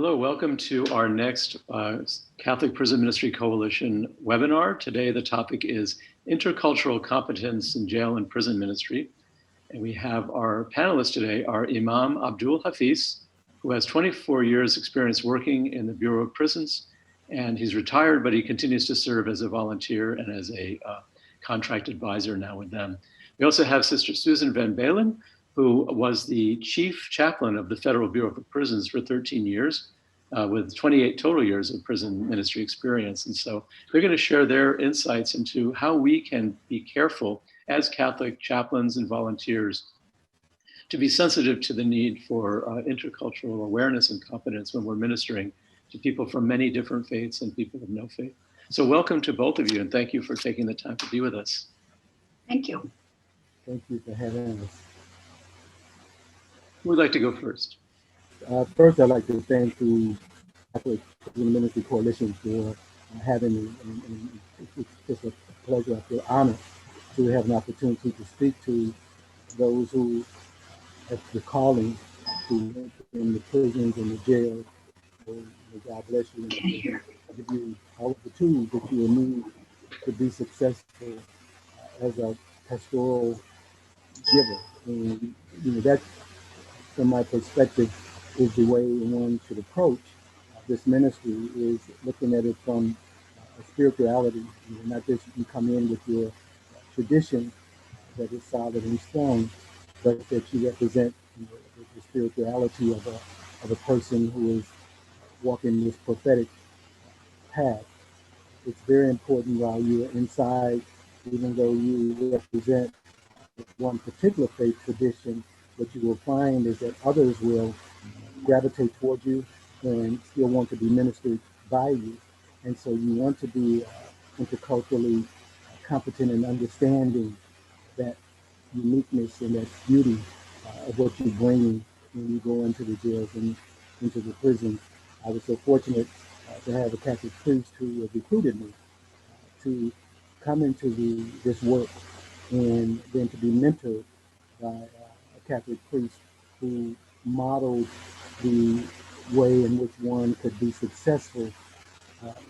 Hello, welcome to our next Catholic Prison Ministry Coalition webinar. Today, the topic is Intercultural Competence in Jail and Prison Ministry. And we have our panelists today are Imam Abdul Hafiz, who has 24 years experience working in the Bureau of Prisons. And he's retired, but he continues to serve as a volunteer and as a contract advisor now with them. We also have Sister Susan Van Baalen, who was the chief chaplain of the Federal Bureau of Prisons for 13 years, with 28 total years of prison ministry experience. And so they're going to share their insights into how we can be careful as Catholic chaplains and volunteers to be sensitive to the need for intercultural awareness and competence when we're ministering to people from many different faiths and people of no faith. So welcome to both of you, and thank you for taking the time to be with us. Thank you. Thank you for having us. Who would like to go first? First, I'd like to thank the Catholic Prison Ministry Coalition for having me. And it's just a pleasure, I feel honored to have an opportunity to speak to those who have the calling to in the prisons and the jails. So, God bless you. And give you all of the tools that you will need to be successful as a pastoral giver. And that, from my perspective, is the way one should approach this ministry, is looking at it from a spirituality. Not just you come in with your tradition that is solid and strong, but that you represent the spirituality of a person who is walking this prophetic path. It's very important while you're inside, even though you represent one particular faith tradition, what you will find is that others will gravitate towards you and still want to be ministered by you. And so you want to be interculturally competent in understanding that uniqueness and that beauty of what you're bringing when you go into the jails and into the prisons. I was so fortunate to have a Catholic priest who recruited me to come into this work and then to be mentored by a Catholic priest who modeled the way in which one could be successful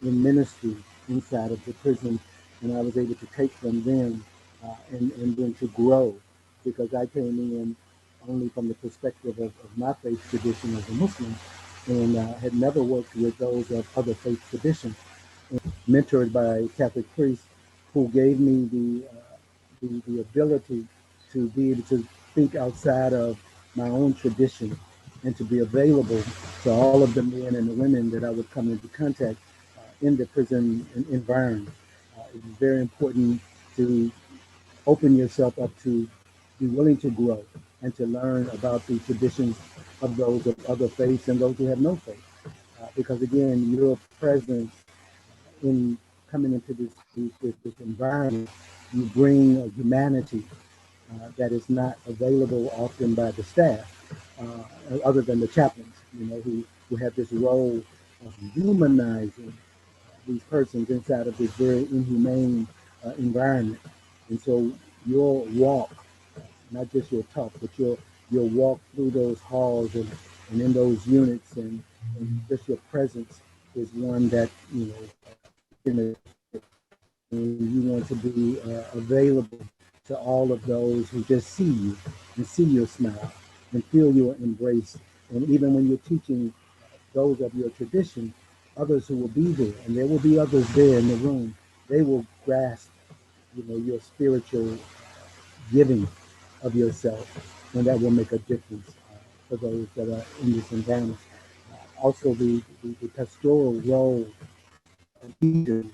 in ministry inside of the prison. And I was able to take from them and then to grow, because I came in only from the perspective of my faith tradition as a Muslim, and had never worked with those of other faith traditions. Mentored by a Catholic priest who gave me the ability to be able to think outside of my own tradition and to be available to all of the men and the women that I would come into contact in the prison environment. It's very important to open yourself up to be willing to grow and to learn about the traditions of those of other faiths and those who have no faith. Because again, your presence in coming into this environment, you bring a humanity that is not available often by the staff, other than the chaplains, who have this role of humanizing these persons inside of this very inhumane environment. And so your walk, not just your talk, but your walk through those halls and in those units and just your presence is one that, and you want to be available to all of those who just see you and see your smile and feel your embrace. And even when you're teaching those of your tradition, others who will be there, and there will be others there in the room, they will grasp, your spiritual giving of yourself, and that will make a difference for those that are in this environment. Also, the pastoral role of teachers is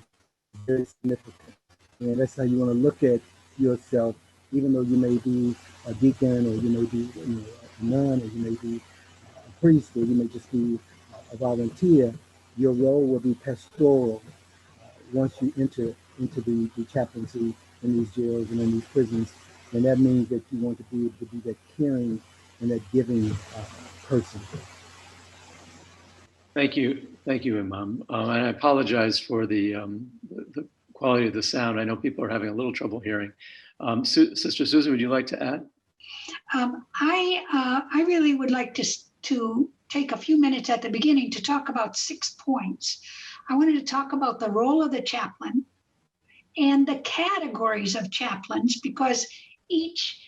very significant, and that's how you want to look at yourself, even though you may be a deacon, or you may be a nun, or you may be a priest, or you may just be a volunteer. Your role will be pastoral once you enter into the chaplaincy in these jails and in these prisons. And that means that you want to be able to be that caring and that giving person. Thank you, Imam. And I apologize for the quality of the sound. I know people are having a little trouble hearing. Sister Susan, would you like to add? I really would like to take a few minutes at the beginning to talk about 6 points. I wanted to talk about the role of the chaplain and the categories of chaplains, because each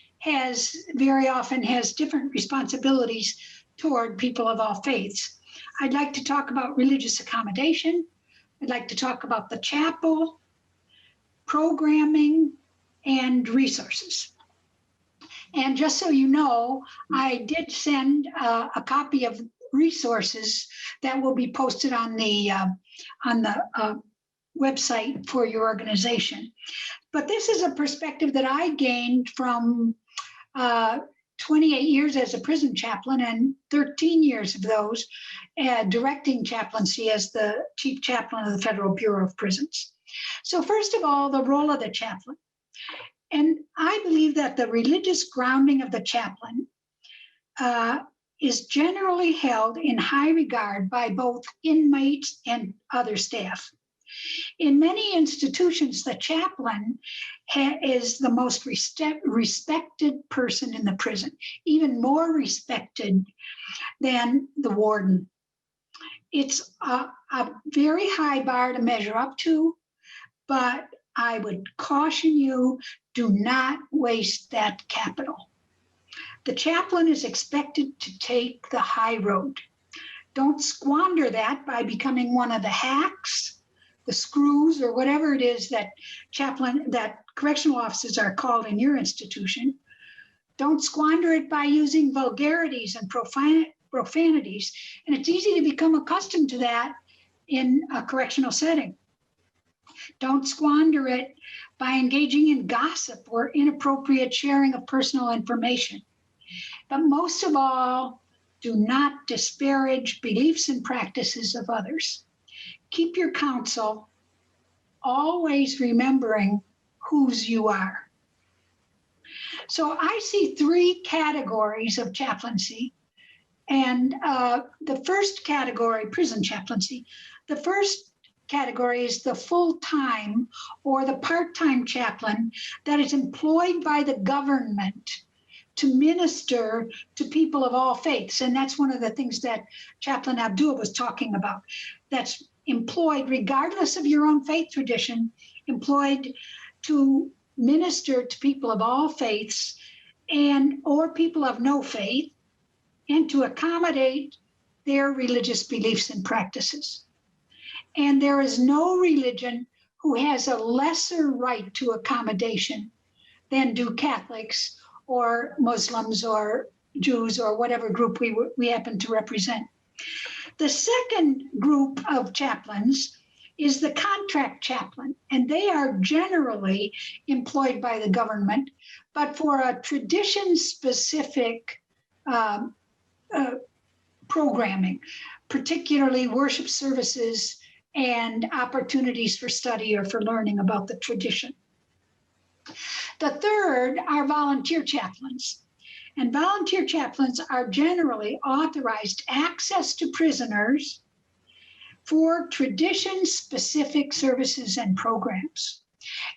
very often has different responsibilities toward people of all faiths. I'd like to talk about religious accommodation. I'd like to talk about the chapel, programming, and resources. And just so you know, I did send a copy of resources that will be posted on the website for your organization. But this is a perspective that I gained from 28 years as a prison chaplain and 13 years of those directing chaplaincy as the chief chaplain of the Federal Bureau of Prisons. So first of all, the role of the chaplain. And I believe that the religious grounding of the chaplain is generally held in high regard by both inmates and other staff. In many institutions, the chaplain is the most respected person in the prison, even more respected than the warden. It's a very high bar to measure up to, but I would caution you, do not waste that capital. The chaplain is expected to take the high road. Don't squander that by becoming one of the hacks, the screws, or whatever it is that correctional officers are called in your institution. Don't squander it by using vulgarities and profanities. And it's easy to become accustomed to that in a correctional setting. Don't squander it by engaging in gossip or inappropriate sharing of personal information. But most of all, do not disparage beliefs and practices of others. Keep your counsel, always remembering whose you are. So I see 3 categories of chaplaincy. And the first category, prison chaplaincy, the first category is the full-time or the part-time chaplain that is employed by the government to minister to people of all faiths. And that's one of the things that Chaplain Abdul was talking about. That's employed, regardless of your own faith tradition, employed to minister to people of all faiths or people of no faith, and to accommodate their religious beliefs and practices. And there is no religion who has a lesser right to accommodation than do Catholics or Muslims or Jews or whatever group we happen to represent. The second group of chaplains is the contract chaplain, and they are generally employed by the government, but for a tradition-specific programming, particularly worship services and opportunities for study or for learning about the tradition. The third are volunteer chaplains. And volunteer chaplains are generally authorized access to prisoners for tradition-specific services and programs.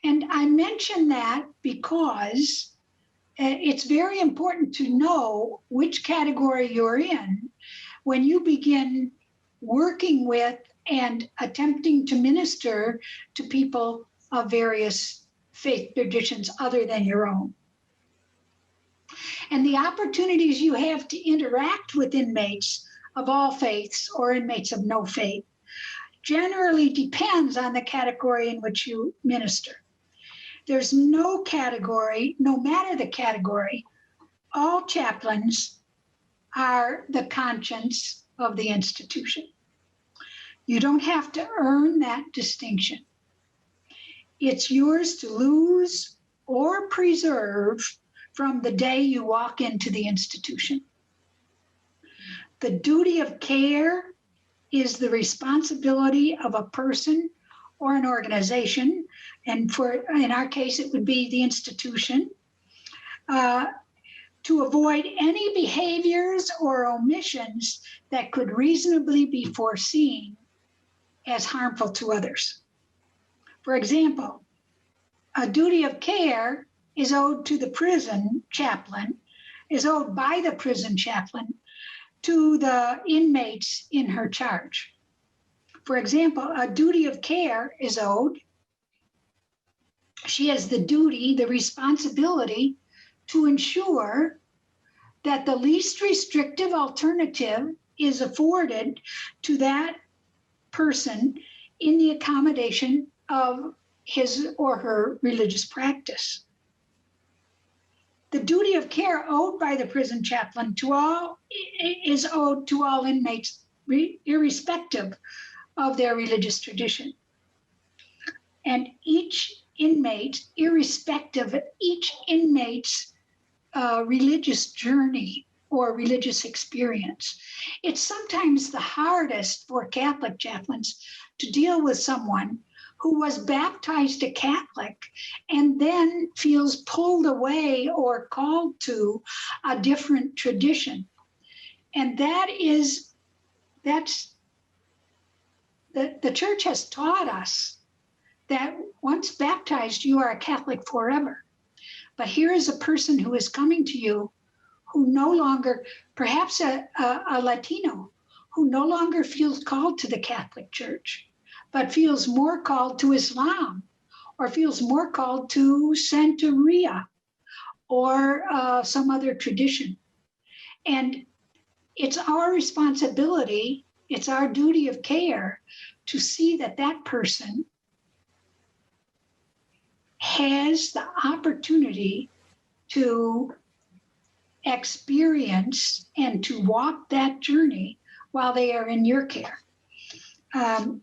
And I mention that because it's very important to know which category you're in when you begin working with and attempting to minister to people of various faith traditions other than your own. And the opportunities you have to interact with inmates of all faiths or inmates of no faith generally depends on the category in which you minister. There's no category, no matter the category, all chaplains are the conscience of the institution. You don't have to earn that distinction. It's yours to lose or preserve from the day you walk into the institution. The duty of care is the responsibility of a person or an organization, and in our case, it would be the institution, to avoid any behaviors or omissions that could reasonably be foreseen as harmful to others. For example, a duty of care is owed to the prison chaplain, is owed by the prison chaplain to the inmates in her charge. For example, a duty of care is owed. She has the duty, the responsibility to ensure that the least restrictive alternative is afforded to that person in the accommodation of his or her religious practice. The duty of care owed by the prison chaplain is owed to all inmates, irrespective of their religious tradition. And each inmate, irrespective of each inmate's religious journey or religious experience. It's sometimes the hardest for Catholic chaplains to deal with someone who was baptized a Catholic and then feels pulled away or called to a different tradition. And that's the church has taught us that once baptized, you are a Catholic forever. But here is a person who is coming to you who no longer, perhaps a Latino, who no longer feels called to the Catholic Church, but feels more called to Islam, or feels more called to Santeria, or some other tradition. And it's our responsibility, it's our duty of care to see that that person has the opportunity to experience and to walk that journey while they are in your care. And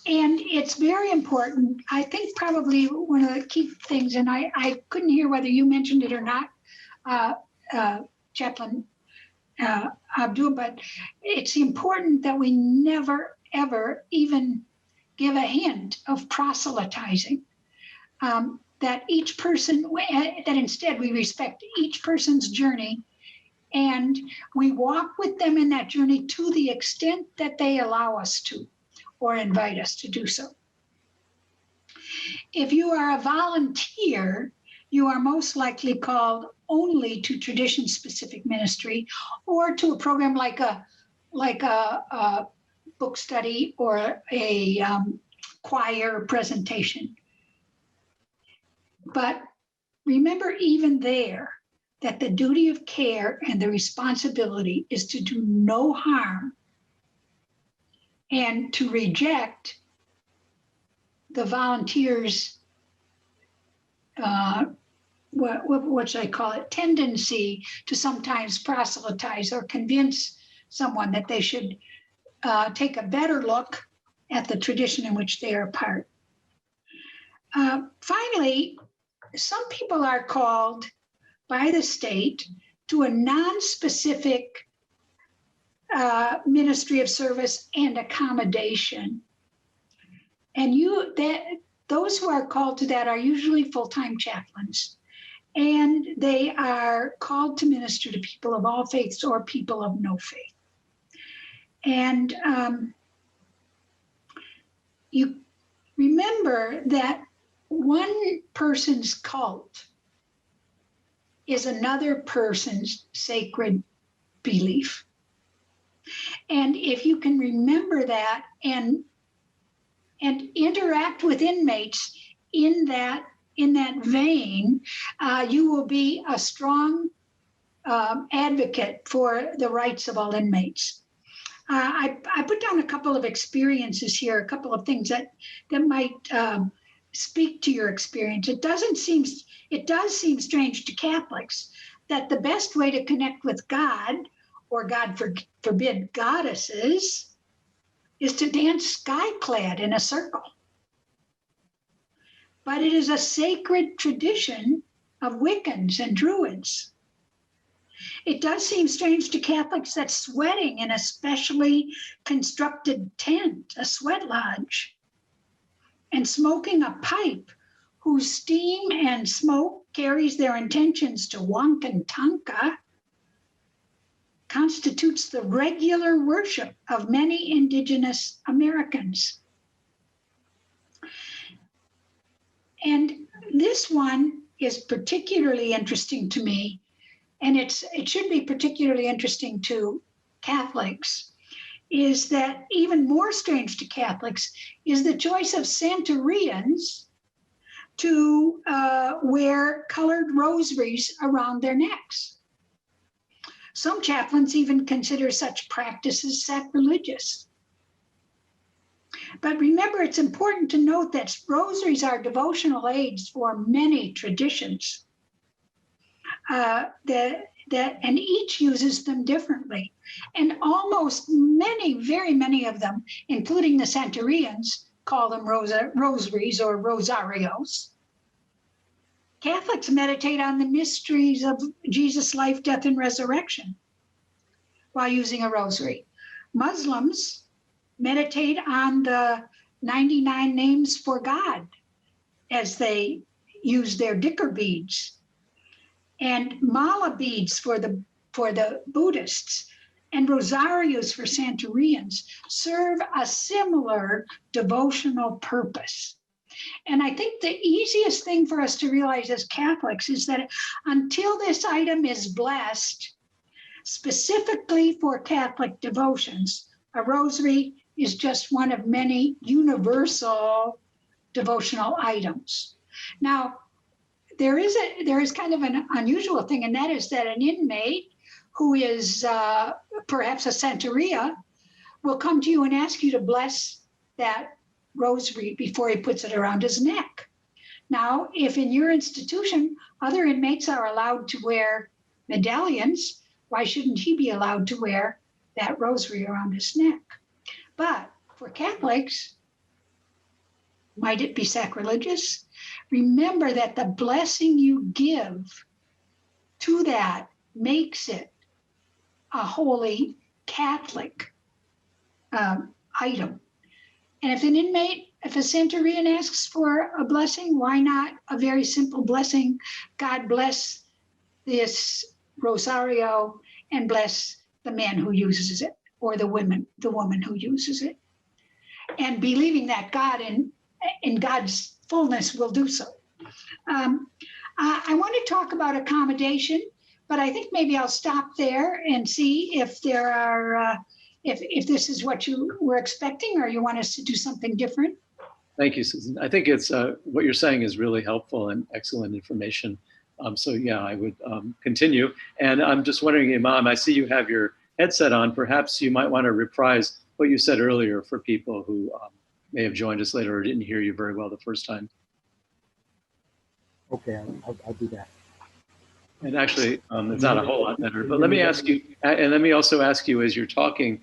it's very important. I think probably one of the key things, and I couldn't hear whether you mentioned it or not, Chaplain Abdul, but it's important that we never, ever even give a hint of proselytizing. That each person, that instead we respect each person's journey and we walk with them in that journey to the extent that they allow us to or invite us to do so. If you are a volunteer, you are most likely called only to tradition-specific ministry or to a program like a book study or a choir presentation. But remember, even there, that the duty of care and the responsibility is to do no harm and to reject the volunteers' what should I call it, tendency to sometimes proselytize or convince someone that they should take a better look at the tradition in which they are part. Finally, some people are called by the state to a non-specific ministry of service and accommodation. And those who are called to that are usually full-time chaplains. And they are called to minister to people of all faiths or people of no faith. And you remember that one person's cult is another person's sacred belief. And if you can remember that and interact with inmates in that vein, you will be a strong advocate for the rights of all inmates. I put down a couple of experiences here, a couple of things that might speak to your experience. It does seem strange to Catholics that the best way to connect with God, or God forbid goddesses, is to dance sky-clad in a circle. But it is a sacred tradition of Wiccans and Druids. It does seem strange to Catholics that sweating in a specially constructed tent, a sweat lodge, and smoking a pipe whose steam and smoke carries their intentions to Wankantanka constitutes the regular worship of many indigenous Americans. And this one is particularly interesting to me. and it should be particularly interesting to Catholics, is that even more strange to Catholics is the choice of Santerians to wear colored rosaries around their necks. Some chaplains even consider such practices sacrilegious. But remember, it's important to note that rosaries are devotional aids for many traditions, and each uses them differently. And almost very many of them, including the Santerians, call them rosaries or rosarios. Catholics meditate on the mysteries of Jesus' life, death, and resurrection while using a rosary. Muslims meditate on the 99 names for God as they use their dhikr beads, and mala beads for the Buddhists, and rosarios for Santerians serve a similar devotional purpose. And I think the easiest thing for us to realize as Catholics is that until this item is blessed specifically for Catholic devotions, a rosary is just one of many universal devotional items. Now, there is kind of an unusual thing, and that is that an inmate who is perhaps a Santeria will come to you and ask you to bless that rosary before he puts it around his neck. Now, if in your institution other inmates are allowed to wear medallions, why shouldn't he be allowed to wear that rosary around his neck? But for Catholics, might it be sacrilegious? Remember that the blessing you give to that makes it a holy Catholic item. And if a Santerian asks for a blessing, why not a very simple blessing? God bless this rosario and bless the man who uses it, or the woman who uses it. And believing that God in God's fullness will do so. I want to talk about accommodation, but I think maybe I'll stop there and see if there are if this is what you were expecting, or you want us to do something different. Thank you, Susan. I think it's what you're saying is really helpful and excellent information. So yeah, I would continue. And I'm just wondering, Imam, I see you have your headset on. Perhaps you might want to reprise what you said earlier for people who may have joined us later or didn't hear you very well the first time. Okay, I'll do that. And actually, it's not a whole lot better, but let me ask you, and let me also ask you as you're talking,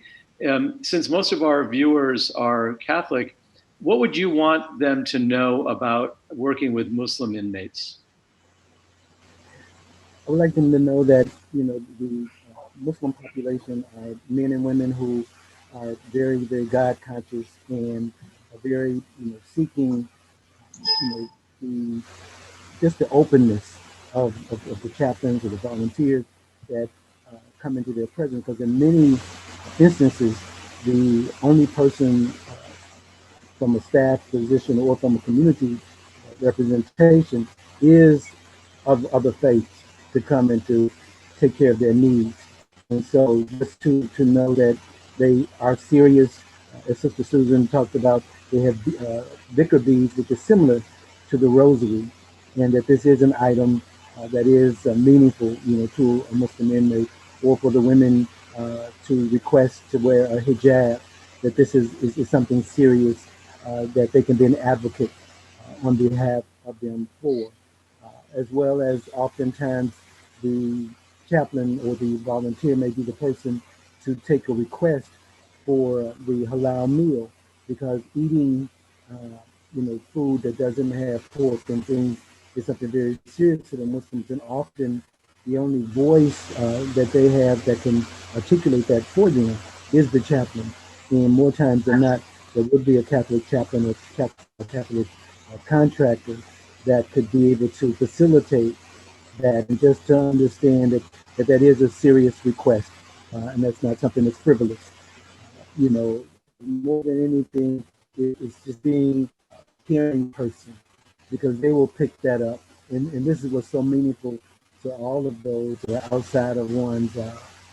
since most of our viewers are Catholic, what would you want them to know about working with Muslim inmates? I would like them to know that, the Muslim population are men and women who are very, very God conscious and are very, seeking, just the openness of the chaplains or the volunteers that come into their presence. Because in many instances, the only person from a staff position or from a community representation is of the faith to come and to take care of their needs. And so just to know that they are serious, as Sister Susan talked about, they have dhikr beads, which is similar to the rosary, and that this is an item that is meaningful, to a Muslim inmate, or for the women to request to wear a hijab, that this is something serious that they can be an advocate on behalf of them for, as well as oftentimes the chaplain or the volunteer may be the person to take a request for the halal meal, because eating food that doesn't have pork and things is something very serious to the Muslims, and often the only voice that they have that can articulate that for them is the chaplain. And more times than not, there would be a Catholic chaplain or Catholic contractor that could be able to facilitate that, and just to understand that is a serious request, and that's not something that's frivolous. More than anything, it's just being a caring person, because they will pick that up. And this is what's so meaningful to all of those that are outside of one's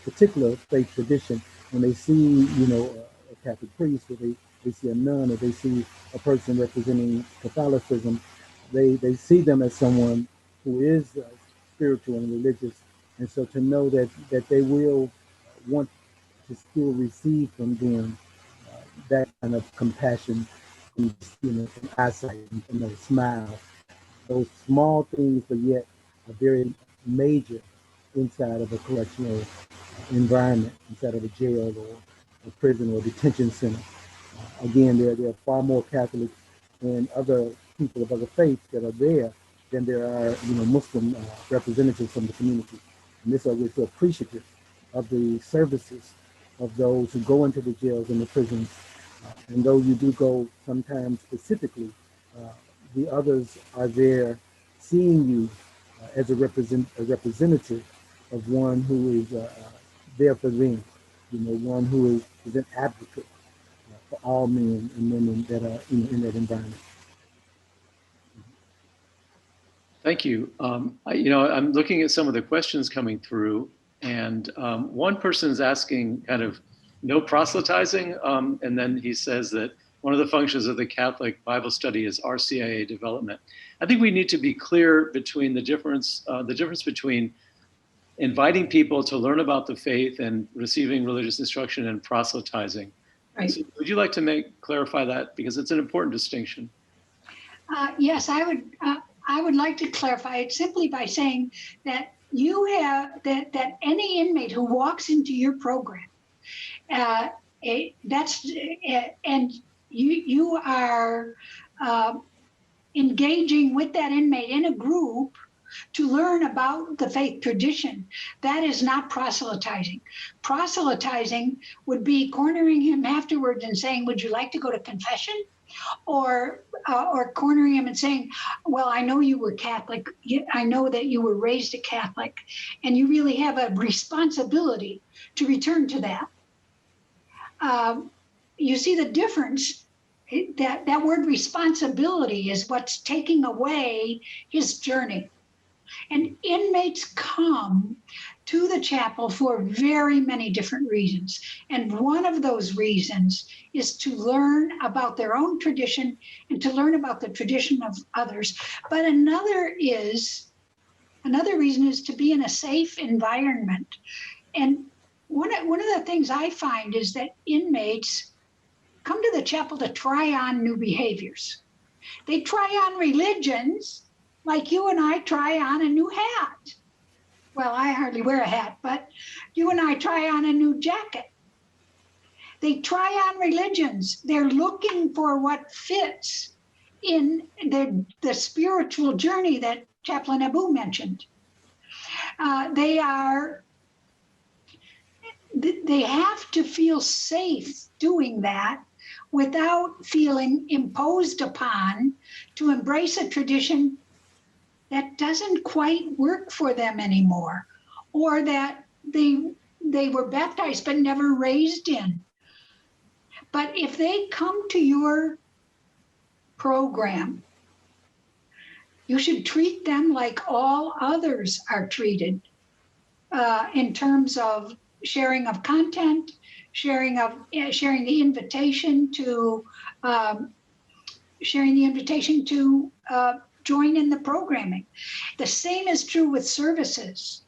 particular faith tradition. When they see, a Catholic priest, or they see a nun, or they see a person representing Catholicism, they see them as someone who is spiritual and religious. And so to know that they will want to still receive from them that kind of compassion, from eyesight, and from a smile, those small things, but yet are very major inside of a correctional environment, inside of a jail or a prison or detention center. Again, there are far more Catholics and other people of other faiths that are there than there are, Muslim representatives from the community. And this we're so appreciative of the services of those who go into the jails and the prisons. And though you do go sometimes specifically, the others are there seeing you as a representative of one who is there for them, one who is an advocate for all men and women that are in that environment. Thank you. I'm looking at some of the questions coming through, and one person is asking kind of no proselytizing, and then he says that one of the functions of the Catholic Bible study is RCIA development. I think we need to be clear between the difference between inviting people to learn about the faith and receiving religious instruction and proselytizing. Right. So would you like to clarify that, because it's an important distinction? Yes, I would like to clarify it simply by saying that you have that any inmate who walks into your program, and you are engaging with that inmate in a group to learn about the faith tradition. That is not proselytizing. Proselytizing would be cornering him afterwards and saying, "Would you like to go to confession?" Or cornering him and saying, "Well, I know you were Catholic. I know that you were raised a Catholic, and you really have a responsibility to return to that." You see the difference. That word responsibility is what's taking away his journey. And inmates come to the chapel for very many different reasons. And one of those reasons is to learn about their own tradition and to learn about the tradition of others. But another reason is to be in a safe environment. And one of the things I find is that inmates come to the chapel to try on new behaviors. They try on religions like you and I try on a new hat. Well, I hardly wear a hat, but you and I try on a new jacket. They try on religions. They're looking for what fits in the spiritual journey that Chaplain Abu mentioned. They have to feel safe doing that without feeling imposed upon to embrace a tradition that doesn't quite work for them anymore, or that they were baptized but never raised in. But if they come to your program, you should treat them like all others are treated, in terms of sharing of content, sharing the invitation to join in the programming. The same is true with services.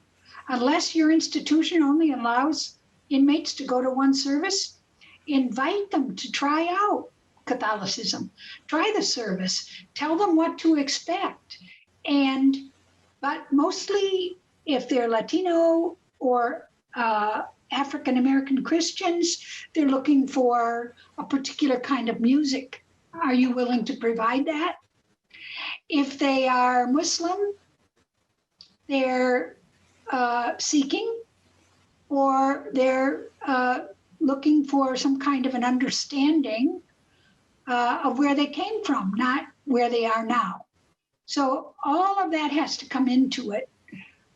Unless your institution only allows inmates to go to one service, invite them to try out Catholicism, try the service, tell them what to expect. But mostly, if they're Latino or African American Christians, they're looking for a particular kind of music. Are you willing to provide that? If they are Muslim, they're seeking, or they're looking for some kind of an understanding of where they came from, not where they are now. So all of that has to come into it,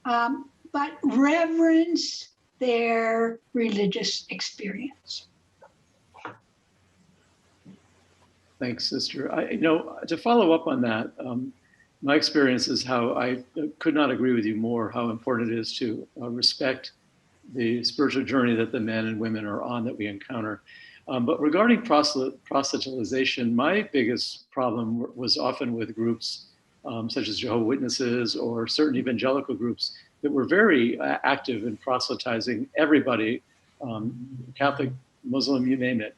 but reverence their religious experience. Thanks, sister. To follow up on that, my experience is how I could not agree with you more, how important it is to respect the spiritual journey that the men and women are on that we encounter. But regarding proselytization, my biggest problem was often with groups such as Jehovah's Witnesses or certain evangelical groups that were very active in proselytizing everybody, Catholic, Muslim, you name it,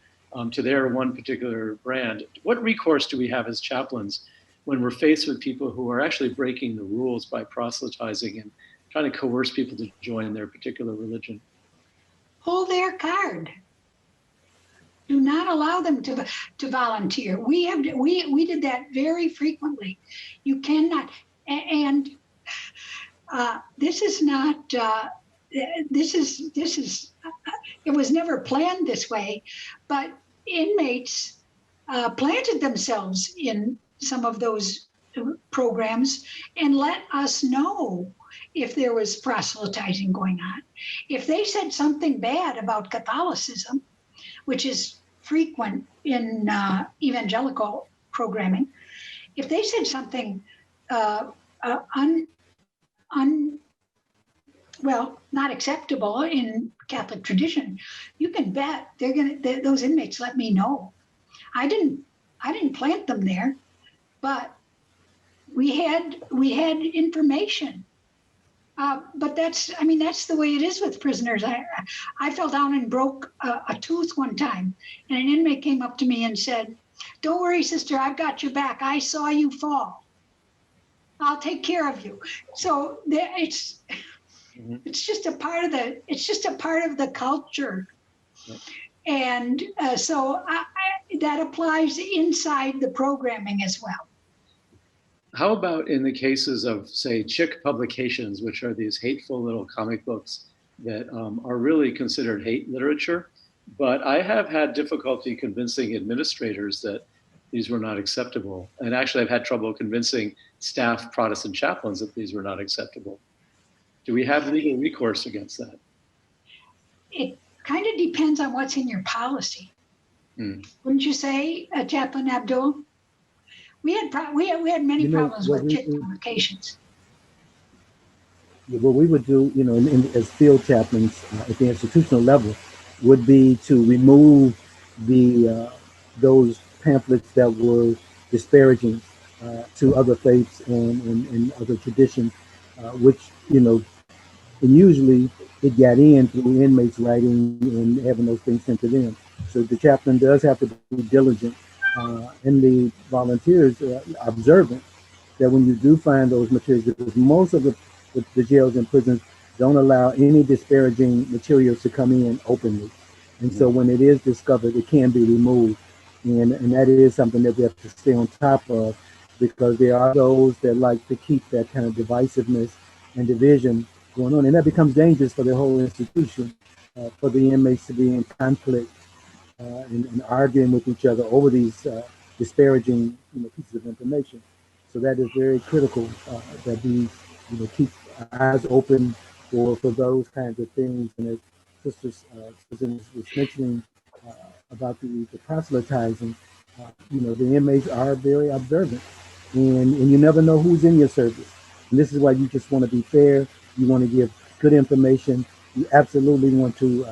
to their one particular brand. What recourse do we have as chaplains when we're faced with people who are actually breaking the rules by proselytizing and trying to coerce people to join their particular religion? Pull their card. Do not allow them to volunteer. We did that very frequently. You cannot, and this is not. This is. It was never planned this way, but inmates planted themselves in some of those programs and let us know if there was proselytizing going on. If they said something bad about Catholicism, which is frequent in evangelical programming, if they said something not acceptable in Catholic tradition, you can bet those inmates let me know. I didn't plant them there, but we had information. But that's the way it is with prisoners. I fell down and broke a tooth one time, and an inmate came up to me and said, "Don't worry, sister, I've got your back. I saw you fall. I'll take care of you." So it's just a part of the culture, and so that applies inside the programming as well. How about in the cases of, say, chick publications, which are these hateful little comic books that are really considered hate literature? But I have had difficulty convincing administrators that these were not acceptable. And actually, I've had trouble convincing staff Protestant chaplains that these were not acceptable. Do we have legal recourse against that? It kind of depends on what's in your policy. Wouldn't you say, Chaplain Abdul? We had many problems with chick publications. What we would do, as field chaplains at the institutional level, would be to remove those pamphlets that were disparaging to other faiths and other traditions, which and usually it got in through inmates writing and having those things sent to them. So the chaplain does have to be diligent. And the volunteers observant that when you do find those materials, because most of the jails and prisons don't allow any disparaging materials to come in openly. And so when it is discovered, it can be removed. And that is something that we have to stay on top of, because there are those that like to keep that kind of divisiveness and division going on. And that becomes dangerous for the whole institution, for the inmates to be in conflict and arguing with each other over these disparaging pieces of information. So that is very critical that we keep our eyes open for those kinds of things. And as Sister was mentioning about the proselytizing, the inmates are very observant, and you never know who's in your service. And this is why you just want to be fair. You want to give good information. You absolutely want to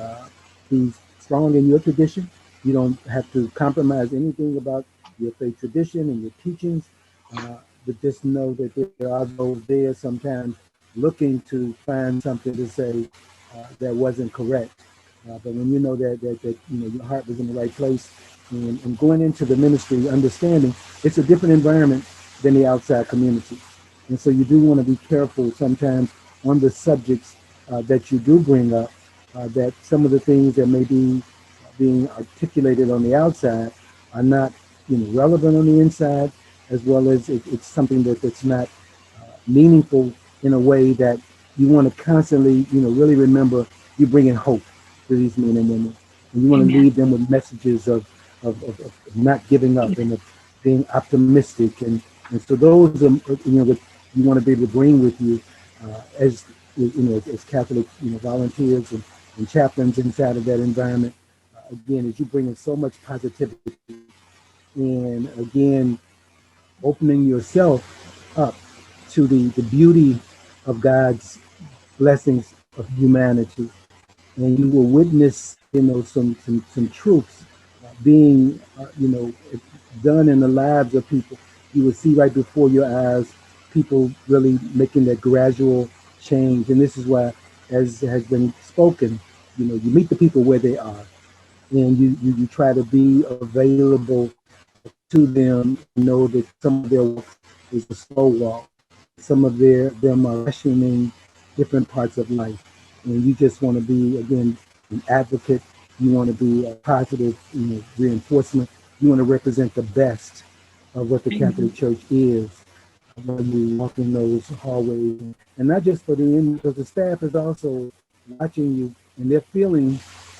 be strong in your tradition. You don't have to compromise anything about your faith tradition and your teachings, but just know that there are those there sometimes looking to find something to say that wasn't correct. But when you know that your heart was in the right place, and going into the ministry, understanding it's a different environment than the outside community, and so you do want to be careful sometimes on the subjects that you do bring up. That some of the things that may be being articulated on the outside are not relevant on the inside, as well as it's something that's not meaningful in a way that you want to constantly really remember you bringing hope to these men and women, and you want to leave them with messages of not giving up and of being optimistic, and so those are that you want to be able to bring with you as Catholic volunteers and chaplains inside of that environment. Again, as you bring in so much positivity, and again, opening yourself up to the beauty of God's blessings of humanity, and you will witness, some truths being, done in the lives of people. You will see right before your eyes people really making that gradual change, and this is why, as has been spoken, you meet the people where they are, and you try to be available to them. Know that some of their walk is a slow walk. Some of them are rationing different parts of life. And you just want to be, again, an advocate. You want to be a positive, reinforcement. You want to represent the best of what the Catholic Church is while you walk in those hallways. And not just for the inmates, because the staff is also watching you, and they're feeling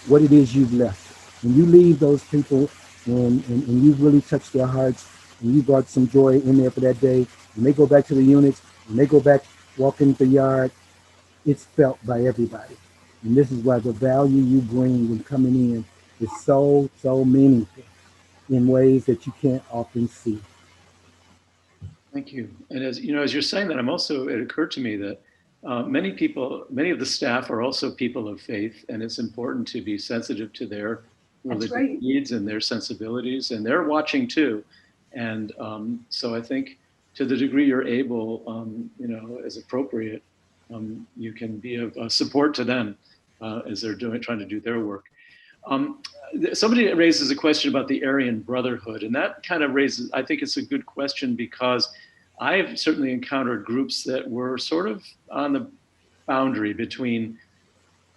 what it is you've left. When you leave those people and you really touch their hearts, and you brought some joy in there for that day, and they go back to the units, and they go back walking the yard, it's felt by everybody. And this is why the value you bring when coming in is so, so meaningful in ways that you can't often see. Thank you. And as you're saying that, it occurred to me that many of the staff are also people of faith, and it's important to be sensitive to their religious needs and their sensibilities, and they're watching too. And so I think to the degree you're able, as appropriate, you can be of support to them as they're trying to do their work. Somebody raises a question about the Aryan Brotherhood, and that kind of raises, I think it's a good question, because I've certainly encountered groups that were sort of on the boundary between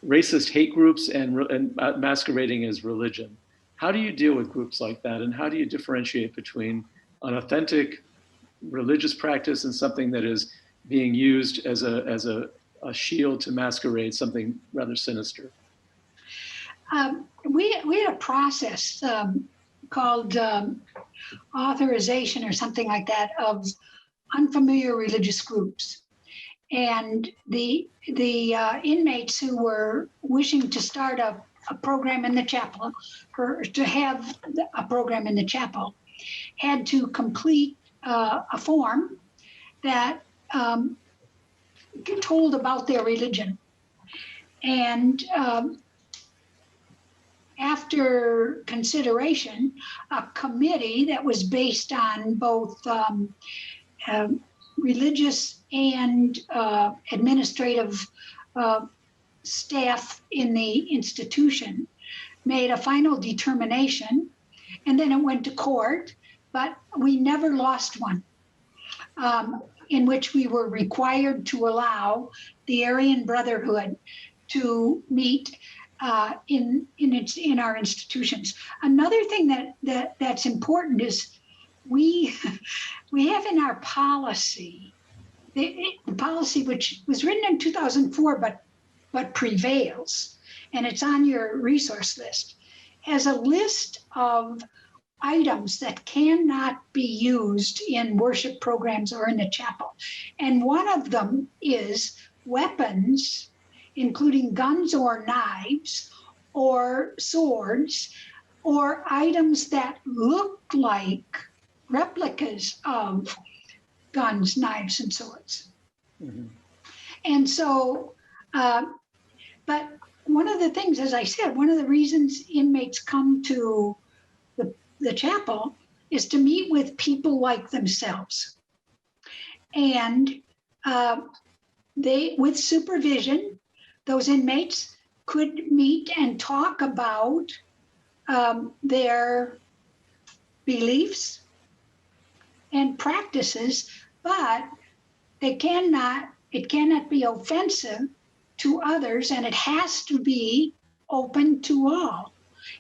racist hate groups and masquerading as religion. How do you deal with groups like that, and how do you differentiate between an authentic religious practice and something that is being used as a shield to masquerade something rather sinister? We had a process called authorization or something like that of unfamiliar religious groups, and the inmates who were wishing to start a program in the chapel, or to have a program in the chapel, had to complete a form that told about their religion. And after consideration, a committee that was based on both religious and administrative staff in the institution made a final determination, and then it went to court, but we never lost one, in which we were required to allow the Aryan Brotherhood to meet in our institutions. Another thing that's important is we have in our policy, the policy which was written in 2004 but prevails, and it's on your resource list, has a list of items that cannot be used in worship programs or in the chapel. And one of them is weapons, including guns or knives or swords, or items that look like replicas of guns, knives, and swords. Mm-hmm. And so, but one of the things, as I said, one of the reasons inmates come to the chapel is to meet with people like themselves. And with supervision, those inmates could meet and talk about their beliefs and practices, but it cannot be offensive to others, and it has to be open to all,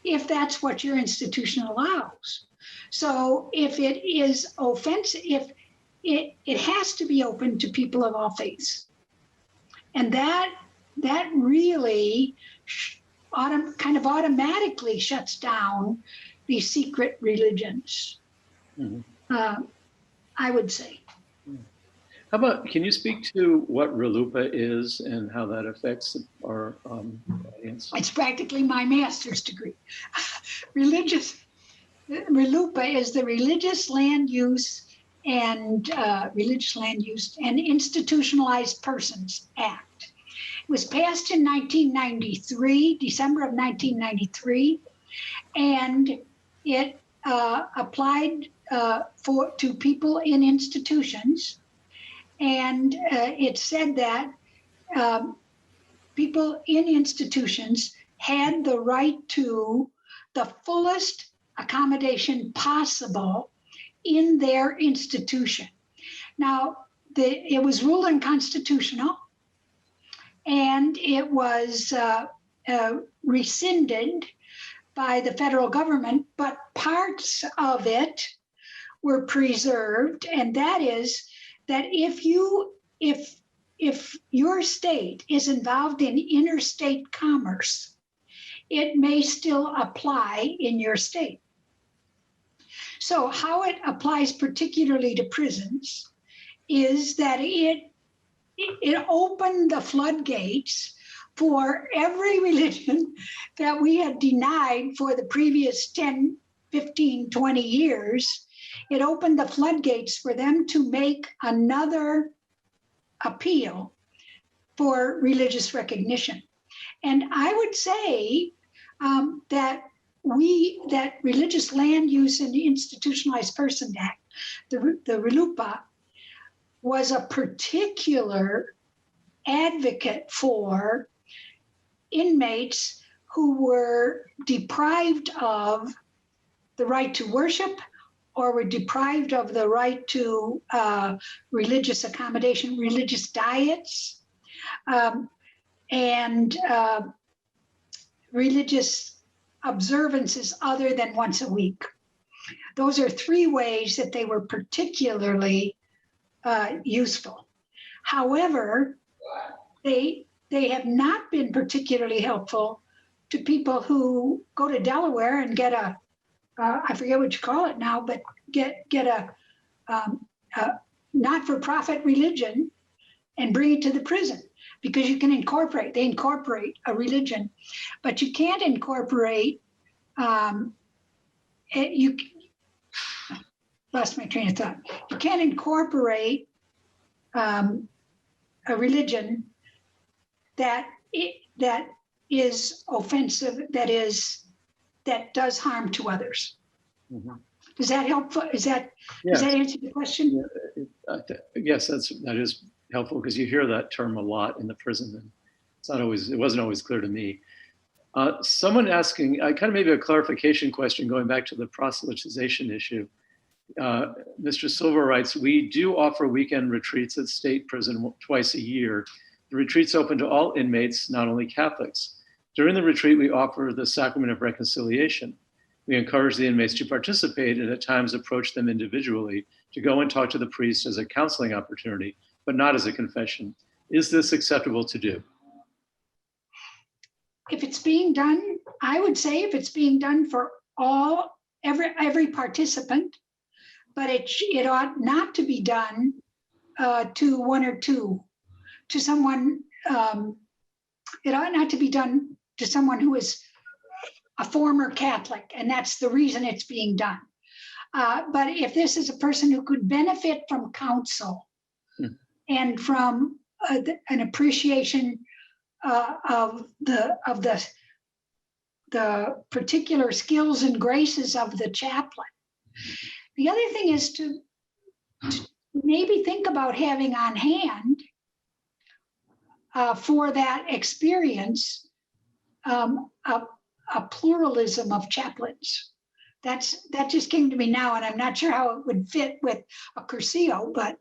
if that's what your institution allows. So if it is offensive, if it has to be open to people of all faiths. And that really kind of automatically shuts down these secret religions, mm-hmm. I would say. How about, can you speak to what RLUIPA is and how that affects our audience? It's practically my master's degree. RLUIPA is the Religious Land Use and Religious Land Use and Institutionalized Persons Act. It was passed in 1993, December of 1993, and it applied to people in institutions, and it said that people in institutions had the right to the fullest accommodation possible in their institution. Now, it was ruled unconstitutional, and it was rescinded by the federal government, but parts of it were preserved, and that is that if your state is involved in interstate commerce, it may still apply in your state. So how it applies particularly to prisons is that it opened the floodgates for every religion that we had denied for the previous 10, 15, 20 years. It opened the floodgates for them to make another appeal for religious recognition. And I would say that Religious Land Use and Institutionalized Person Act, the RLUIPA, was a particular advocate for inmates who were deprived of the right to worship or were deprived of the right to religious accommodation, religious diets, and religious observances other than once a week. Those are three ways that they were particularly useful. However, they have not been particularly helpful to people who go to Delaware and get a, I forget what you call it now, but get a not-for-profit religion and bring it to the prison, because you can they incorporate a religion, but you can't incorporate, lost my train of thought. You can't incorporate a religion that is offensive, that does harm to others. Mm-hmm. Does that help? Does that answer the question? Yeah, yes, that is helpful, because you hear that term a lot in the prison, and it wasn't always clear to me. Someone asking, kind of maybe a clarification question going back to the proselytization issue. Mr. Silver writes, we do offer weekend retreats at state prison twice a year. The retreat's open to all inmates, not only Catholics. During the retreat, we offer the sacrament of reconciliation. We encourage the inmates to participate and at times approach them individually to go and talk to the priest as a counseling opportunity, but not as a confession. Is this acceptable to do? If it's being done, I would say if it's being done for every participant, but it ought not to be done to one or two, to someone, it ought not to be done to someone who is a former Catholic, and that's the reason it's being done. But if this is a person who could benefit from counsel and from an appreciation of the particular skills and graces of the chaplain. The other thing is to maybe think about having on hand for that experience a pluralism of chaplains. That just came to me now, and I'm not sure how it would fit with a Curcio, but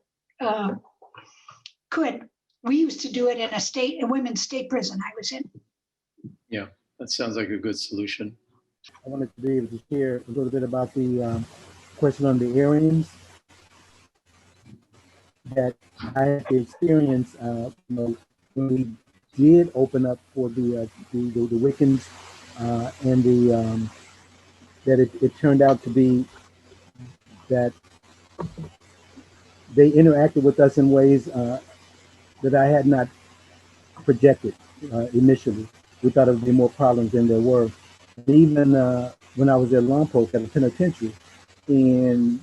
could. We used to do it in a women's state prison I was in. Yeah, that sounds like a good solution. I wanted to be able to share a little bit about the question on the Aryans that I had the experience. When we did open up for the Wiccans, and that it turned out to be that they interacted with us in ways that I had not projected initially. We thought it would be more problems than there were. And even when I was at Lompoc at a penitentiary, and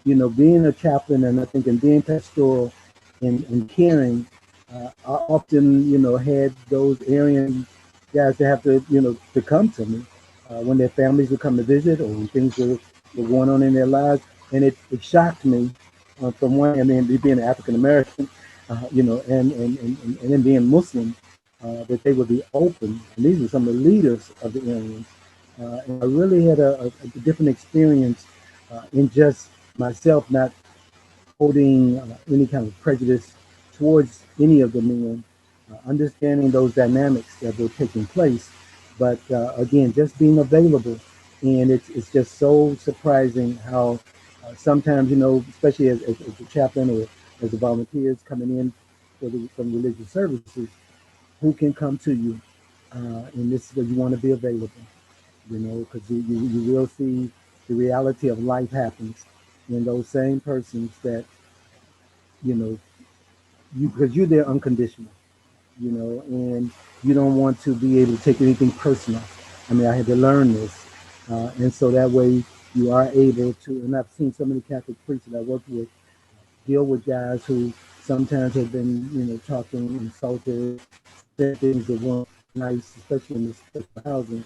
you know, being a chaplain, and I think in being pastoral and caring, I often, you know, had those Aryan guys that have to, you know, to come to me when their families would come to visit or when things were going on in their lives. And it shocked me from one, I mean, being African American, you know, and then being Muslim, that they would be open. And these are some of the leaders of the Aryans. And I really had a different experience in just myself not holding any kind of prejudice towards any of the men, understanding those dynamics that were taking place. But again, just being available. And it's just so surprising how sometimes, you know, especially as a chaplain or as the volunteers coming in from religious services, who can come to you. And this is where you want to be available, you know, because you will see the reality of life happens in those same persons that, you know, because you're there unconditional, you know, and you don't want to be able to take anything personal. I mean, I had to learn this. And so that way you are able to, and I've seen so many Catholic priests that I worked with deal with guys who sometimes have been, you know, talking, insulted, said things that weren't nice, especially in this special housing.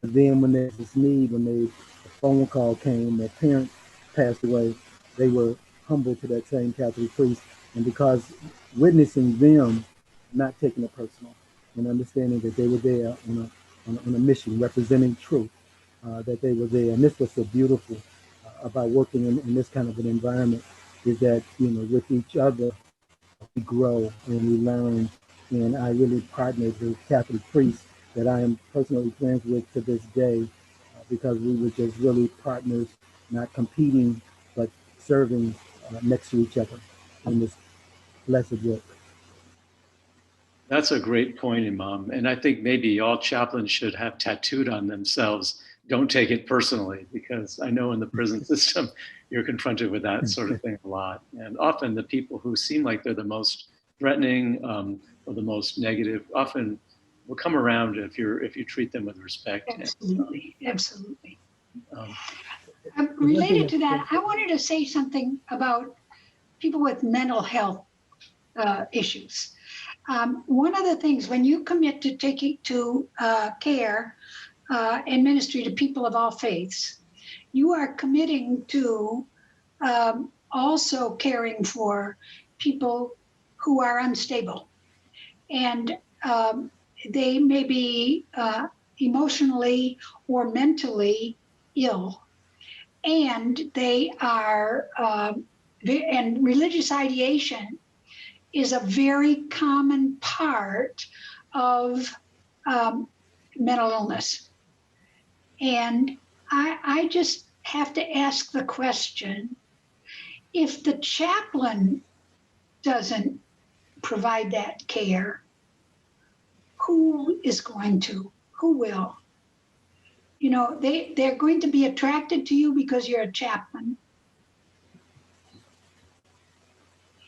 And then when there's this need, when a phone call came, their parent passed away, they were humble to that same Catholic priest. And because witnessing them not taking it personal and understanding that they were there on a mission representing truth, that they were there. And this was so beautiful about working in this kind of an environment is that, you know, with each other, we grow and we learn. And I really partnered with Catholic priests that I am personally friends with to this day because we were just really partners, not competing, but serving next to each other in this blessed work. That's a great point, Imam. And I think maybe all chaplains should have tattooed on themselves, don't take it personally, because I know in the prison system, you're confronted with that sort of thing a lot. And often the people who seem like they're the most threatening or the most negative often will come around if you treat them with respect. Absolutely, absolutely. Um, Related to that, I wanted to say something about people with mental health issues. One of the things when you commit to taking to care and ministry to people of all faiths, you are committing to also caring for people who are unstable, and they may be emotionally or mentally ill, and they are and religious ideation is a very common part of mental illness. And I just have to ask the question, if the chaplain doesn't provide that care, who is going to? Who will? You know, they're going to be attracted to you because you're a chaplain.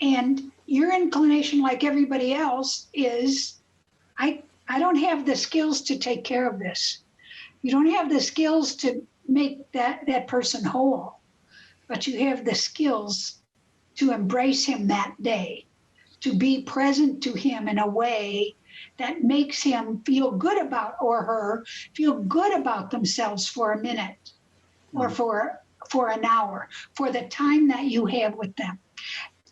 And your inclination, like everybody else, is I don't have the skills to take care of this. You don't have the skills to make that person whole, but you have the skills to embrace him that day, to be present to him in a way that makes him feel good about, or her feel good about themselves for a minute or for an hour, for the time that you have with them.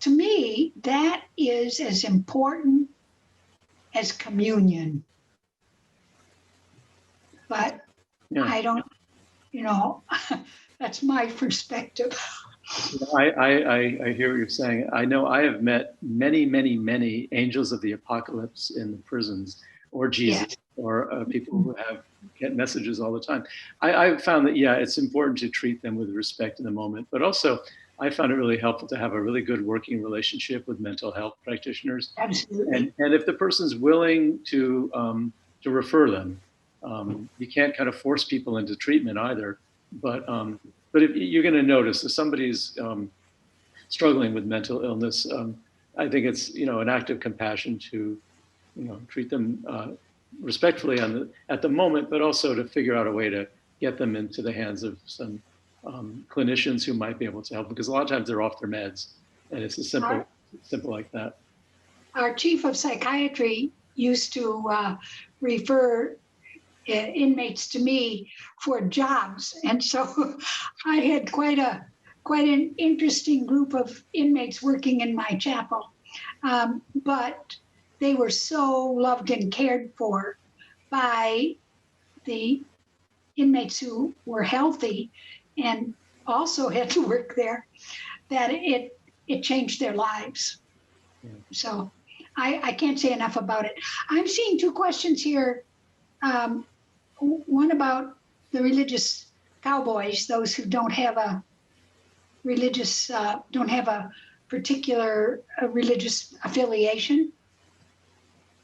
To me, that is as important as communion. But yeah. I don't, you know, that's my perspective. I hear what you're saying. I know I have met many, many, many angels of the apocalypse in the prisons, or Jesus, Yes. or people who get messages all the time. I've found that, yeah, it's important to treat them with respect in the moment, but also I found it really helpful to have a really good working relationship with mental health practitioners. Absolutely. And if the person's willing to refer them, you can't kind of force people into treatment either. But if you're going to notice if somebody's struggling with mental illness, I think it's an act of compassion to treat them respectfully at the moment, but also to figure out a way to get them into the hands of some clinicians who might be able to help, because a lot of times they're off their meds, and it's as simple like that. Our chief of psychiatry used to refer inmates to me for jobs, and so I had quite an interesting group of inmates working in my chapel, but they were so loved and cared for by the inmates who were healthy and also had to work there that it changed their lives. Yeah. So I can't say enough about it. I'm seeing two questions here. One about the religious cowboys, those who don't have a religious, don't have a particular religious affiliation.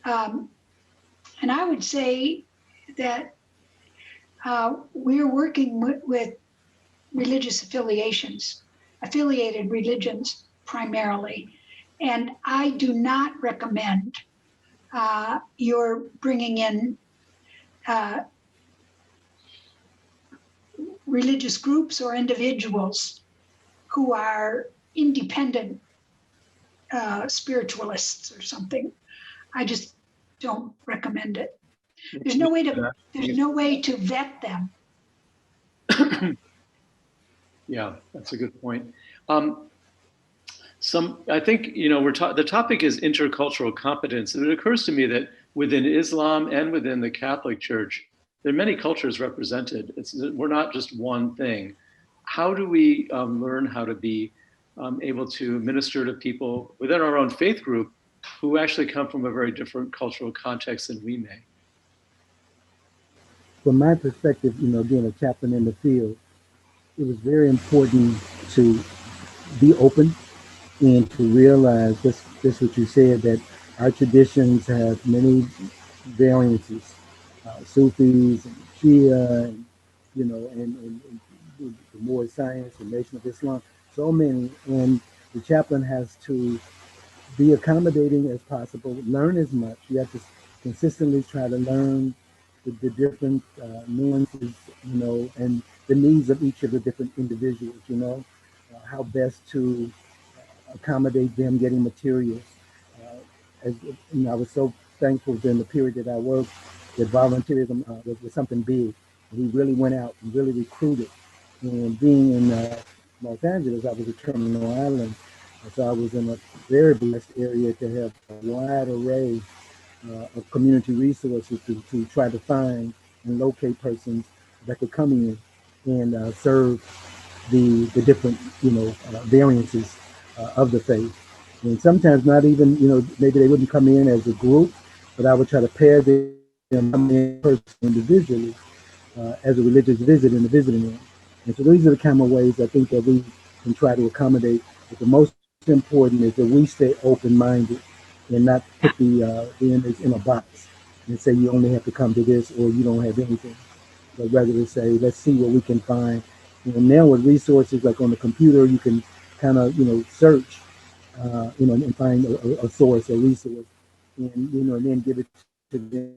And I would say that we're working with religious affiliations, affiliated religions primarily. And I do not recommend you're bringing in religious groups or individuals who are independent spiritualists or something. I just don't recommend it. There's no way to vet them. Yeah, that's a good point. I think, the topic is intercultural competence, and it occurs to me that within Islam and within the Catholic Church, there are many cultures represented. We're not just one thing. How do we learn how to be able to minister to people within our own faith group who actually come from a very different cultural context than we may? From my perspective, being a chaplain in the field, it was very important to be open and to realize this what you said, that our traditions have many variances, Sufis and Shia, and and the more science and Nation of Islam, so many, and the chaplain has to be accommodating as possible, learn as much. You have to consistently try to learn the different nuances, and the needs of each of the different individuals, how best to accommodate them getting materials. I was so thankful during the period that I worked that volunteerism was something big. We really went out and really recruited. And being in Los Angeles, I was a Terminal Island, so I was in a very blessed area to have a wide array of community resources to try to find and locate persons that could come in and serve the different variances of the faith. And sometimes not even maybe they wouldn't come in as a group, but I would try to pair them in person individually as a religious visit in the visiting room. And so these are the kind of ways I think that we can try to accommodate. But the most important is that we stay open-minded and not put the inmates in a box and say you only have to come to this or you don't have anything. But rather to say, let's see what we can find. Now with resources like on the computer, you can kind of search, and find a source, a resource, and and then give it to them,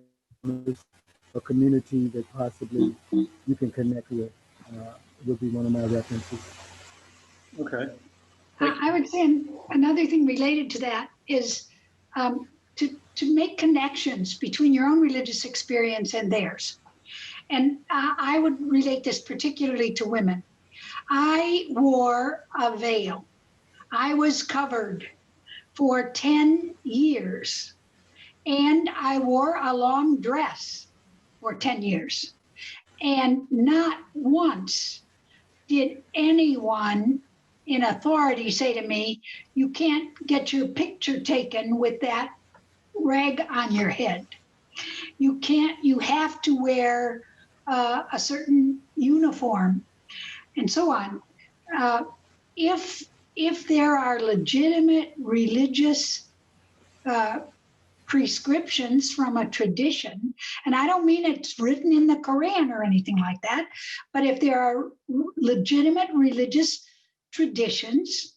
a community that possibly you can connect with. Would be one of my references. Okay. I would say another thing related to that is to make connections between your own religious experience and theirs. And I would relate this particularly to women. I wore a veil. I was covered for 10 years, and I wore a long dress for 10 years. And not once did anyone in authority say to me, you can't get your picture taken with that rag on your head. You have to wear a certain uniform and so on. If there are legitimate religious prescriptions from a tradition, and I don't mean it's written in the Quran or anything like that, but if there are legitimate religious traditions,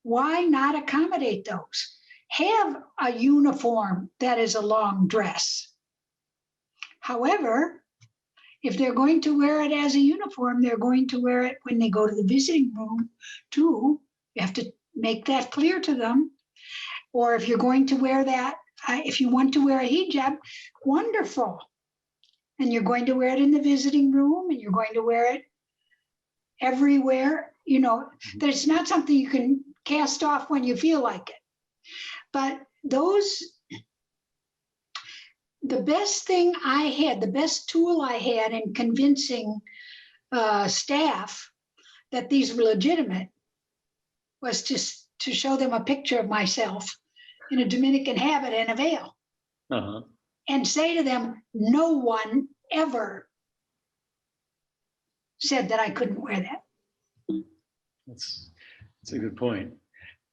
why not accommodate those? Have a uniform that is a long dress. However, If they're going to wear it as a uniform, they're going to wear it when they go to the visiting room too. You have to make that clear to them. Or if you're going to wear that, if you want to wear a hijab, wonderful. And you're going to wear it in the visiting room and you're going to wear it everywhere, that it's not something you can cast off when you feel like it. But the best thing I had, the best tool I had in convincing staff that these were legitimate was to show them a picture of myself in a Dominican habit and a veil. Uh-huh. And say to them, no one ever said that I couldn't wear that. That's a good point.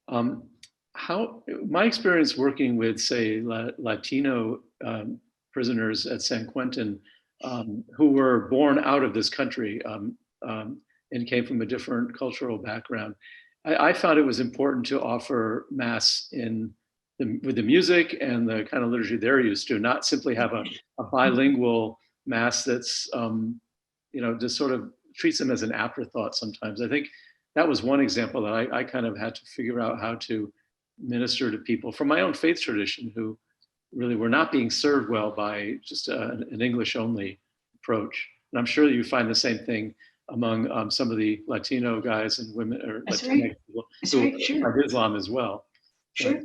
My experience working with, say, Latino prisoners at San Quentin who were born out of this country and came from a different cultural background, I found it was important to offer Mass with the music and the kind of liturgy they're used to, not simply have a bilingual Mass that's, just sort of treats them as an afterthought sometimes. I think that was one example that I kind of had to figure out how to minister to people from my own faith tradition who really were not being served well by just an English-only approach. And I'm sure that you find the same thing among some of the Latino guys and women, or That's Latinx right. people That's who right, sure. have Islam as well. Sure.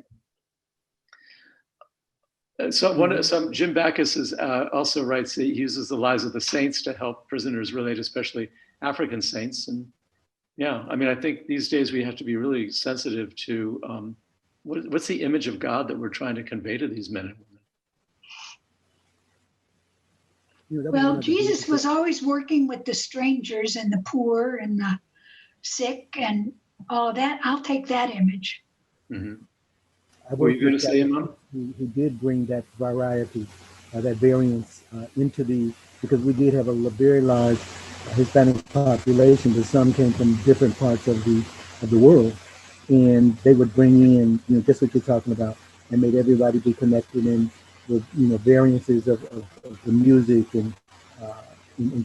So Jim Backus also writes that he uses the lives of the saints to help prisoners relate, especially African saints. And yeah, I mean, I think these days we have to be really sensitive to what's the image of God that we're trying to convey to these men and women. Well, Jesus was always working with the strangers and the poor and the sick and all of that. I'll take that image. Mm-hmm. Were you going to say, Imam? He did bring that variety, that variance because we did have a very large Hispanic population, but some came from different parts of the world, and they would bring in, just what you're talking about, and made everybody be connected in with, variances of the music and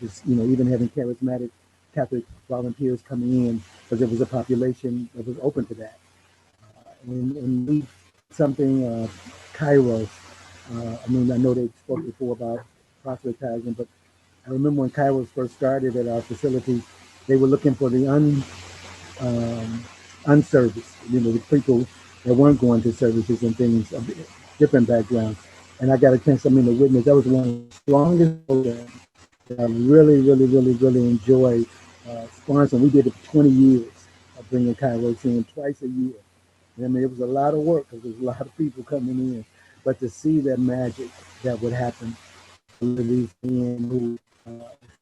just, even having charismatic Catholic volunteers coming in because there was a population that was open to that. And we something Kairos. I know they spoke before about proselytizing, but I remember when Kairos first started at our facility, they were looking for the unserviced, the people that weren't going to services and things of different backgrounds. And I got a chance, to witness. That was one of the strongest programs that I really, really, really, really enjoyed sponsoring. We did it for 20 years of bringing Kairos in twice a year. It was a lot of work because there's a lot of people coming in, but to see that magic that would happen, these men who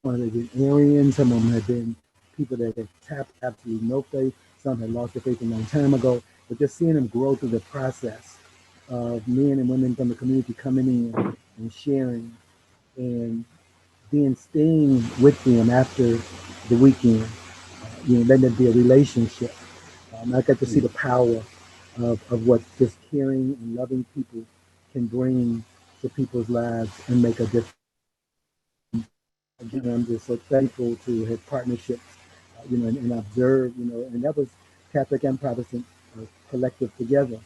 some had been Aryan, some of them had been people that had tapped absolutely no faith, some had lost their faith a long time ago, but just seeing them grow through the process of men and women from the community coming in and sharing and then staying with them after the weekend, letting it be a relationship. I got to see the power of what just caring and loving people can bring to people's lives and make a difference. Again, I'm just so thankful to have partnerships, and observe, and that was Catholic and Protestant collective together,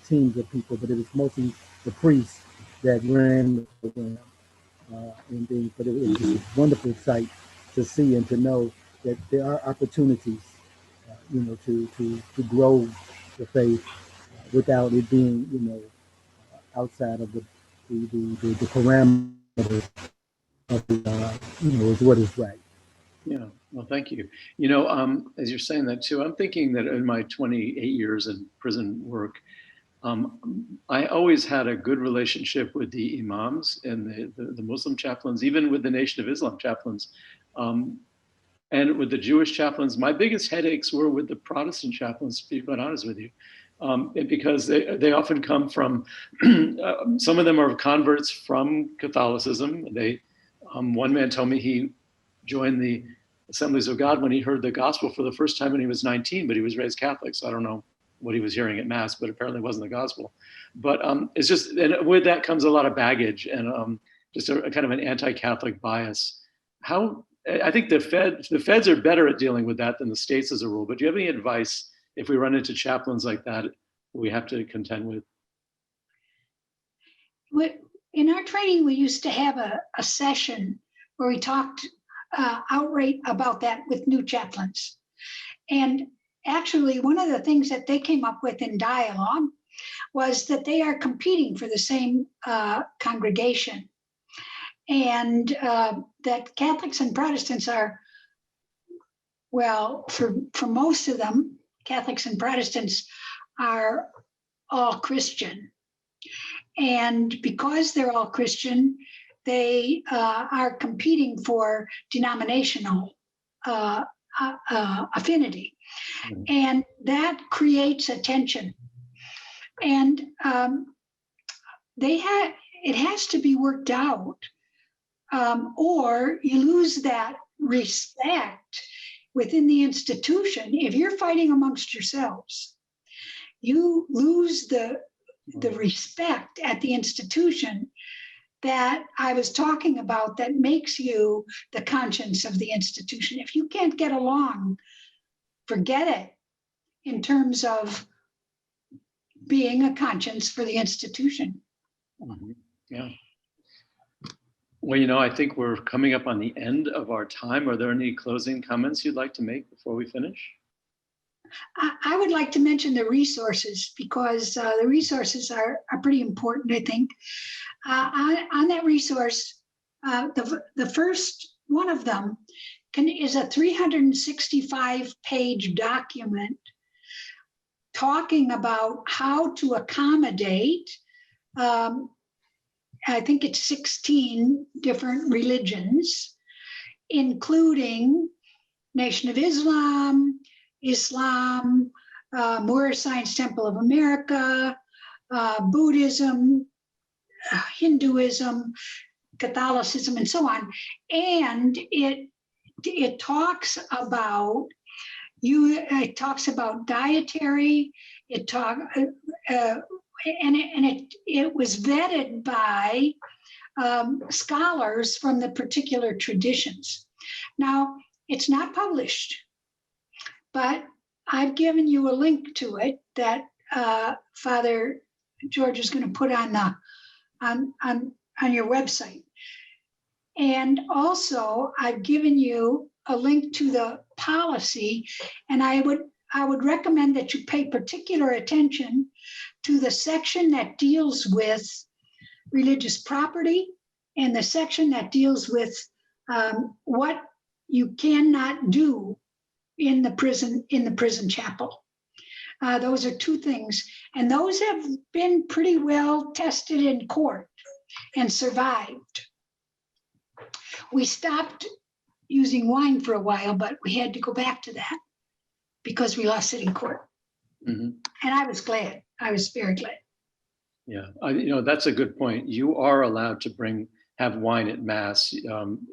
teams of people, but it was mostly the priests that ran the program and things. But it was just a wonderful sight to see and to know that there are opportunities, to grow the faith without it being, outside of the parameters of the, is what is right. Yeah, well, thank you. As you're saying that too, I'm thinking that in my 28 years in prison work, I always had a good relationship with the Imams and the Muslim chaplains, even with the Nation of Islam chaplains. And with the Jewish chaplains, my biggest headaches were with the Protestant chaplains, to be quite honest with you. Because they often come from, some of them are converts from Catholicism. One man told me he joined the Assemblies of God when he heard the gospel for the first time when he was 19, but he was raised Catholic. So I don't know what he was hearing at Mass, but apparently it wasn't the gospel. But it's just, and with that comes a lot of baggage and just a kind of an anti-Catholic bias. I think the feds are better at dealing with that than the states as a rule, but do you have any advice if we run into chaplains like that we have to contend with? In our training, we used to have a session where we talked outright about that with new chaplains. And actually, one of the things that they came up with in dialogue was that they are competing for the same congregation. And that Catholics and Protestants are, well, for most of them, Catholics and Protestants are all Christian. And because they're all Christian, they are competing for denominational affinity. Mm-hmm. And that creates a tension. And it has to be worked out, or you lose that respect within the institution. If you're fighting amongst yourselves, you lose the respect at the institution that I was talking about that makes you the conscience of the institution. If you can't get along, forget it in terms of being a conscience for the institution. Mm-hmm. Yeah. Well, I think we're coming up on the end of our time. Are there any closing comments you'd like to make before we finish? I would like to mention the resources, because the resources are pretty important, I think. On that resource, the first one of them is a 365-page document talking about how to accommodate, I think it's 16 different religions, including Nation of Islam, Moorish Science Temple of America, Buddhism, Hinduism, Catholicism, and so on. And it talks about dietary. It was vetted by scholars from the particular traditions. Now, it's not published, but I've given you a link to it that Father George is going to put on your website. And also, I've given you a link to the policy, and I would recommend that you pay particular attention to the section that deals with religious property and the section that deals with what you cannot do in the prison chapel. Those are two things, and those have been pretty well tested in court and survived. We stopped using wine for a while, but we had to go back to that because we lost it in court. Mm-hmm. And I was glad. I was very glad. Yeah, that's a good point. You are allowed to have wine at Mass.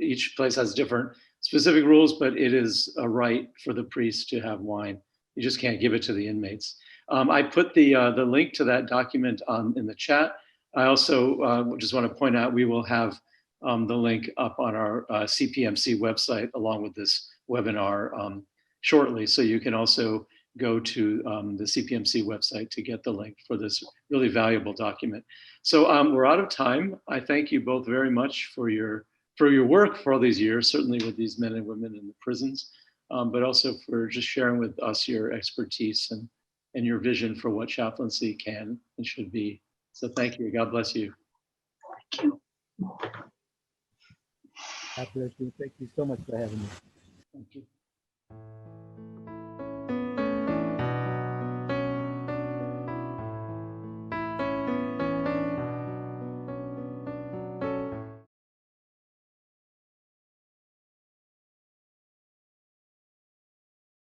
Each place has different specific rules, but it is a right for the priest to have wine. You just can't give it to the inmates. I put the link to that document in the chat. I also just want to point out we will have the link up on our CPMC website along with this webinar shortly. So you can also go to the CPMC website to get the link for this really valuable document. So we're out of time. I thank you both very much for your work for all these years, certainly with these men and women in the prisons, but also for just sharing with us your expertise and your vision for what chaplaincy can and should be. So thank you. God bless you. Thank you. God bless you. Thank you so much for having me. Thank you.